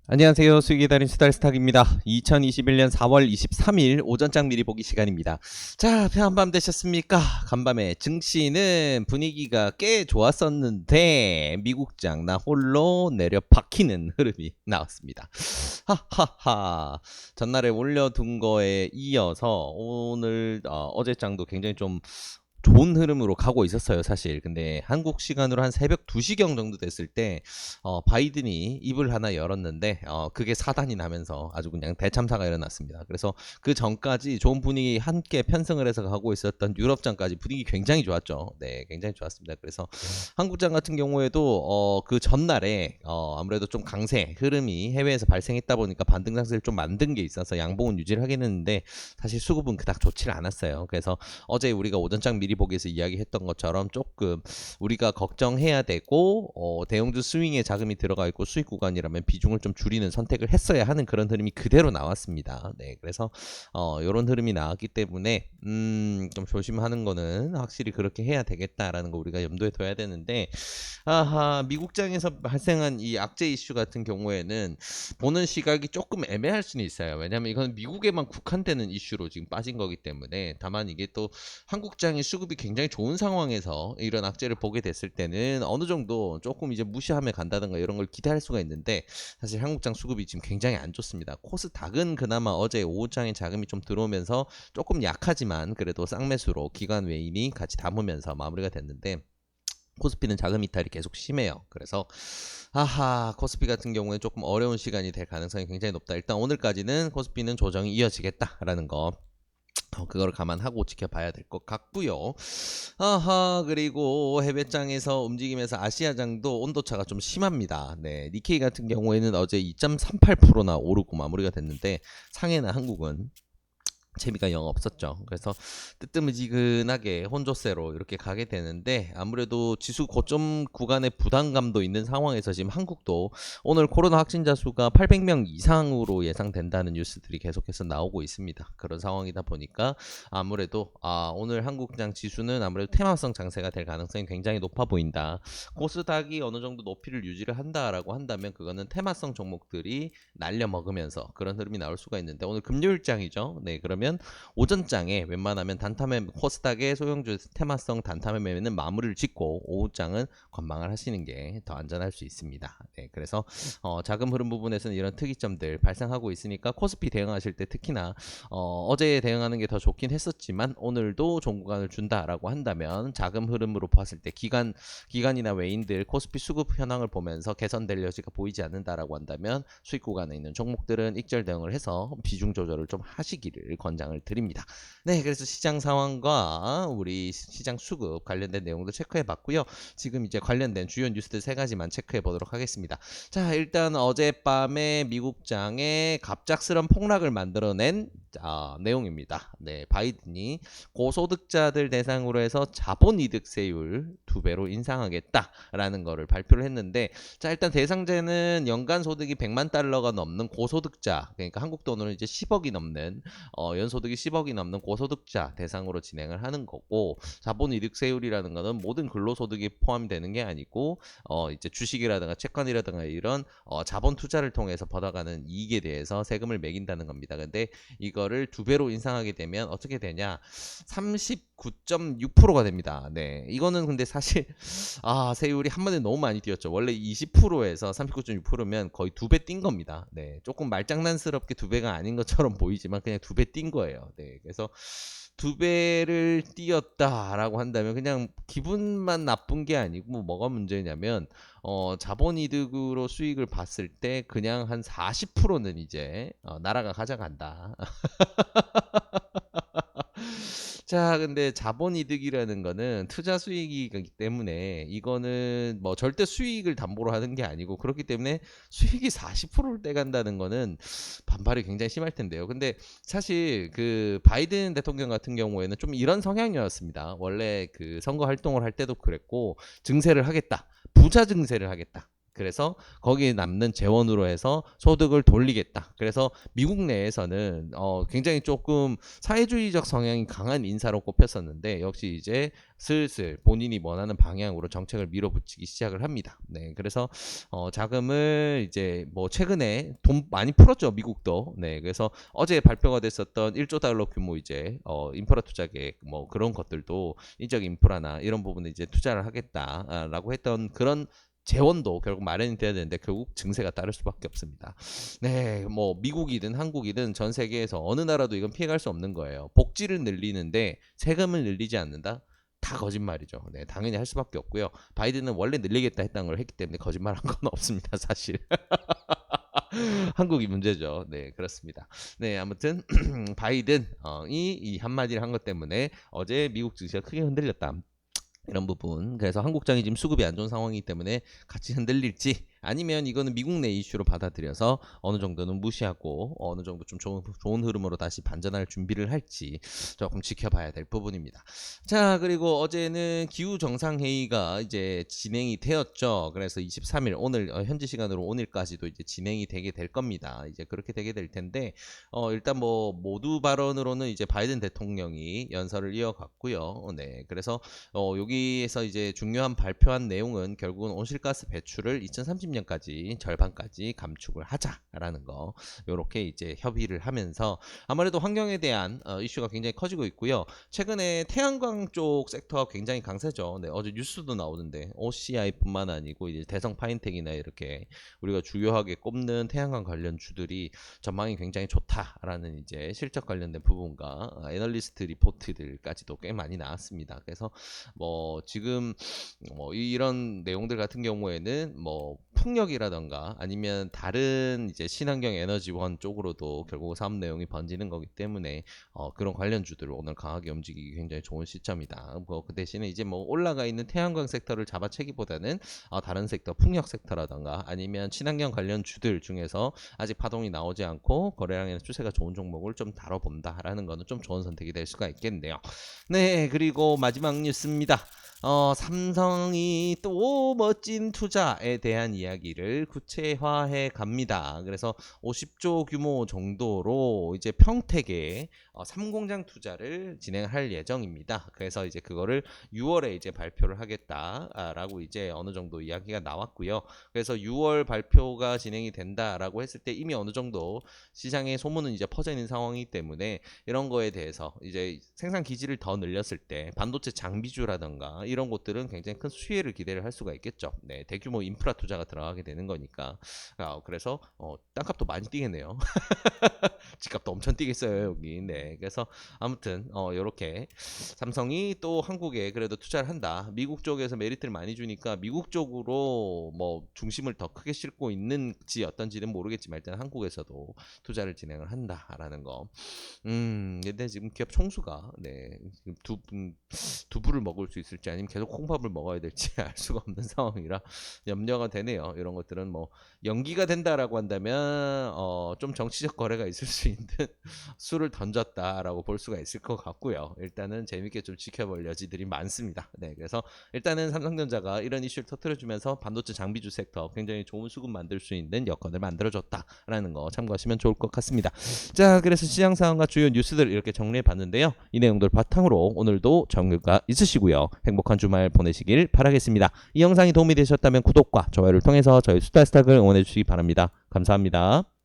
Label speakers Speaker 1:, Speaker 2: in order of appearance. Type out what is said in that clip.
Speaker 1: 안녕하세요. 수익의 달인 수달스탁입니다. 2021년 4월 23일 오전장 미리 보기 시간입니다. 자, 한밤 되셨습니까? 간밤에 증시는 분위기가 꽤 좋았었는데 미국장 나 홀로 내려 박히는 흐름이 나왔습니다. 하하하. 전날에 올려둔 거에 이어서 오늘 어제장도 굉장히 좀 좋은 흐름으로 가고 있었어요, 사실. 근데 한국 시간으로 한 새벽 2시경 정도 됐을 때 바이든이 입을 하나 열었는데 그게 사단이 나면서 아주 그냥 대참사가 일어났습니다. 그래서 그 전까지 좋은 분위기 함께 편승을 해서 가고 있었던 유럽장까지 분위기 굉장히 좋았죠. 네, 굉장히 좋았습니다. 그래서 한국장 같은 경우에도 그 전날에 아무래도 좀 강세 흐름이 해외에서 발생했다 보니까 반등 장세를 좀 만든 게 있어서 양봉은 유지를 하긴 했는데 사실 수급은 그닥 좋지를 않았어요. 그래서 어제 우리가 오전장 미리 보기에서 이야기했던 것처럼 조금 우리가 걱정해야 되고 대형주 스윙에 자금이 들어가 있고 수익 구간이라면 비중을 좀 줄이는 선택을 했어야 하는 그런 흐름이 그대로 나왔습니다. 네, 그래서 이런 흐름이 나왔기 때문에 좀 조심하는 거는 확실히 그렇게 해야 되겠다라는 거 우리가 염두에 둬야 되는데 미국장에서 발생한 이 악재 이슈 같은 경우에는 보는 시각이 조금 애매할 수는 있어요. 왜냐하면 이건 미국에만 국한되는 이슈로 지금 빠진 거기 때문에 다만 이게 또 한국장이 수급이 굉장히 좋은 상황에서 이런 악재를 보게 됐을 때는 어느 정도 조금 이제 무시하며 간다든가 이런 걸 기대할 수가 있는데 사실 한국장 수급이 지금 굉장히 안 좋습니다. 코스닥은 그나마 어제 오후장에 자금이 좀 들어오면서 조금 약하지만 그래도 쌍매수로 기관 외인이 같이 담으면서 마무리가 됐는데 코스피는 자금 이탈이 계속 심해요. 그래서 코스피 같은 경우에 조금 어려운 시간이 될 가능성이 굉장히 높다. 일단 오늘까지는 코스피는 조정이 이어지겠다라는 거 그걸 감안하고 지켜봐야 될 것 같고요. 그리고 해외장에서 움직이면서 아시아장도 온도차가 좀 심합니다. 네, 니케이 같은 경우에는 어제 2.38%나 오르고 마무리가 됐는데 상해나 한국은 재미가 영 없었죠. 그래서 뜨뜨미지근하게 혼조세로 이렇게 가게 되는데 아무래도 지수 고점 구간의 부담감도 있는 상황에서 지금 한국도 오늘 코로나 확진자 수가 800명 이상으로 예상된다는 뉴스들이 계속해서 나오고 있습니다. 그런 상황이다 보니까 아무래도 오늘 한국장 지수는 아무래도 테마성 장세가 될 가능성이 굉장히 높아 보인다. 코스닥이 어느 정도 높이를 유지를 한다라고 한다면 그거는 테마성 종목들이 날려 먹으면서 그런 흐름이 나올 수가 있는데 오늘 금요일장이죠. 네, 그러면 오전장에 웬만하면 단타매 코스닥의 소형주 테마성 단타매 매매는 마무리를 짓고 오후장은 관망을 하시는 게 더 안전할 수 있습니다. 네, 그래서 자금 흐름 부분에서는 이런 특이점들 발생하고 있으니까 코스피 대응하실 때 특히나 어제 대응하는 게 더 좋긴 했었지만 오늘도 좋은 구간을 준다라고 한다면 자금 흐름으로 봤을 때 기관이나 외인들 코스피 수급 현황을 보면서 개선될 여지가 보이지 않는다라고 한다면 수익 구간에 있는 종목들은 익절 대응을 해서 비중 조절을 좀 하시기를 권장을 드립니다. 네, 그래서 시장 상황과 우리 시장 수급 관련된 내용도 체크해 봤고요. 지금 이제 관련된 주요 뉴스들 세 가지만 체크해 보도록 하겠습니다. 자, 일단 어젯밤에 미국장에 갑작스런 폭락을 만들어낸 내용입니다. 네, 바이든이 고소득자들 대상으로 해서 자본이득세율 2배로 인상하겠다라는 거를 발표를 했는데 자, 일단 대상자는 연간 소득이 100만 달러가 넘는 고소득자, 그러니까 한국 돈으로 이제 10억이 넘는 연소득이 10억이 넘는 고소득자 대상으로 진행을 하는 거고 자본이득세율이라는 거는 모든 근로소득이 포함이 되는 게 아니고 이제 주식이라든가 채권이라든가 이런 자본 투자를 통해서 받아가는 이익에 대해서 세금을 매긴다는 겁니다. 근데 이거를 2배로 인상하게 되면 어떻게 되냐? 39.6%가 됩니다. 네, 이거는 근데 사실 세율이 한 번에 너무 많이 뛰었죠. 원래 20%에서 39.6%면 거의 2배 뛴 겁니다. 네, 조금 말장난스럽게 2배가 아닌 것처럼 보이지만 그냥 2배 뛴 거예요. 네, 그래서 2배를 뛰었다라고 한다면 그냥 기분만 나쁜 게 아니고 뭐가 문제냐면 자본이득으로 수익을 봤을 때 그냥 한 40%는 이제 나라가 가져간다. 자, 근데 자본이득이라는 거는 투자 수익이기 때문에 이거는 뭐 절대 수익을 담보로 하는 게 아니고 그렇기 때문에 수익이 40%를 떼간다는 거는 반발이 굉장히 심할 텐데요. 근데 사실 그 바이든 대통령 같은 경우에는 좀 이런 성향이었습니다. 원래 그 선거 활동을 할 때도 그랬고 증세를 하겠다. 부자 증세를 하겠다. 그래서 거기에 남는 재원으로 해서 소득을 돌리겠다. 그래서 미국 내에서는 굉장히 조금 사회주의적 성향이 강한 인사로 꼽혔었는데 역시 이제 슬슬 본인이 원하는 방향으로 정책을 밀어붙이기 시작을 합니다. 네, 그래서 자금을 이제 뭐 최근에 돈 많이 풀었죠, 미국도. 네, 그래서 어제 발표가 됐었던 1조 달러 규모 이제 인프라 투자 계획 뭐 그런 것들도 인적 인프라나 이런 부분에 이제 투자를 하겠다라고 했던 그런 재원도 결국 마련이 돼야 되는데 결국 증세가 따를 수밖에 없습니다. 네, 뭐 미국이든 한국이든 전 세계에서 어느 나라도 이건 피해갈 수 없는 거예요. 복지를 늘리는데 세금을 늘리지 않는다? 다 거짓말이죠. 네, 당연히 할 수밖에 없고요. 바이든은 원래 늘리겠다 했다는 걸 했기 때문에 거짓말한 건 없습니다, 사실. 한국이 문제죠. 네, 그렇습니다. 네, 아무튼 바이든 이 한마디를 한 것 때문에 어제 미국 증시가 크게 흔들렸다. 이런 부분. 그래서 한국장이 지금 수급이 안 좋은 상황이기 때문에 같이 흔들릴지 아니면 이거는 미국 내 이슈로 받아들여서 어느 정도는 무시하고 어느 정도 좀 좋은 흐름으로 다시 반전할 준비를 할지 조금 지켜봐야 될 부분입니다. 자, 그리고 어제는 기후 정상회의가 이제 진행이 되었죠. 그래서 23일 오늘 현지 시간으로 오늘까지도 이제 진행이 되게 될 겁니다. 이제 그렇게 되게 될 텐데 일단 뭐 모두 발언으로는 이제 바이든 대통령이 연설을 이어갔고요. 네, 그래서 여기에서 이제 중요한 발표한 내용은 결국은 온실가스 배출을 2030년까지 절반까지 감축을 하자라는 거, 요렇게 이제 협의를 하면서 아무래도 환경에 대한 이슈가 굉장히 커지고 있고요. 최근에 태양광 쪽 섹터가 굉장히 강세죠. 네, 어제 뉴스도 나오는데 OCI뿐만 아니고 이제 대성 파인텍이나 이렇게 우리가 주요하게 꼽는 태양광 관련 주들이 전망이 굉장히 좋다라는 이제 실적 관련된 부분과 애널리스트 리포트들까지도 꽤 많이 나왔습니다. 그래서 뭐 지금 뭐 이런 내용들 같은 경우에는 뭐 풍력이라던가 아니면 다른 이제 친환경 에너지원 쪽으로도 결국 사업 내용이 번지는 거기 때문에 그런 관련주들을 오늘 강하게 움직이기 굉장히 좋은 시점이다. 그 대신에 이제 뭐 올라가 있는 태양광 섹터를 잡아채기보다는 다른 섹터 풍력 섹터라던가 아니면 친환경 관련 주들 중에서 아직 파동이 나오지 않고 거래량이나 추세가 좋은 종목을 좀 다뤄본다라는 거는 좀 좋은 선택이 될 수가 있겠네요. 네, 그리고 마지막 뉴스입니다. 삼성이 또 멋진 투자에 대한 이야기를 구체화해 갑니다. 그래서 50조 규모 정도로 이제 평택에 3공장 투자를 진행할 예정입니다. 그래서 이제 그거를 6월에 이제 발표를 하겠다라고 이제 어느 정도 이야기가 나왔고요. 그래서 6월 발표가 진행이 된다라고 했을 때 이미 어느 정도 시장에 소문은 이제 퍼져 있는 상황이기 때문에 이런 거에 대해서 이제 생산 기지를 더 늘렸을 때 반도체 장비주라던가 이런 곳들은 굉장히 큰 수혜를 기대를 할 수가 있겠죠. 네, 대규모 인프라 투자가 들어가게 되는 거니까. 그래서 땅값도 많이 뛰겠네요. 집값도 엄청 뛰겠어요 여기. 네, 그래서 아무튼 요렇게 삼성이 또 한국에 그래도 투자를 한다. 미국 쪽에서 메리트를 많이 주니까 미국 쪽으로 뭐 중심을 더 크게 싣고 있는지 어떤지는 모르겠지만 일단 한국에서도 투자를 진행을 한다라는 거. 근데 지금 기업 총수가 네, 두부를 먹을 수 있을지 아니면 계속 콩밥을 먹어야 될지 알 수가 없는 상황이라 염려가 되네요. 이런 것들은 뭐 연기가 된다라고 한다면 좀 정치적 거래가 있을 수 있는 수를 던졌다라고 볼 수가 있을 것 같고요. 일단은 재밌게 좀 지켜볼 여지들이 많습니다. 네, 그래서 일단은 삼성전자가 이런 이슈를 터뜨려주면서 반도체 장비주 섹터 굉장히 좋은 수급 만들 수 있는 여건을 만들어줬다라는 거 참고하시면 좋을 것 같습니다. 자, 그래서 시장 상황과 주요 뉴스들 이렇게 정리해 봤는데요. 이 내용들 바탕으로 오늘도 정리가 있으시고요. 행복한 주말 보내시길 바라겠습니다. 이 영상이 도움이 되셨다면 구독과 좋아요를 통해서 저희 수다스탁을 응원해 주시기 바랍니다. 감사합니다.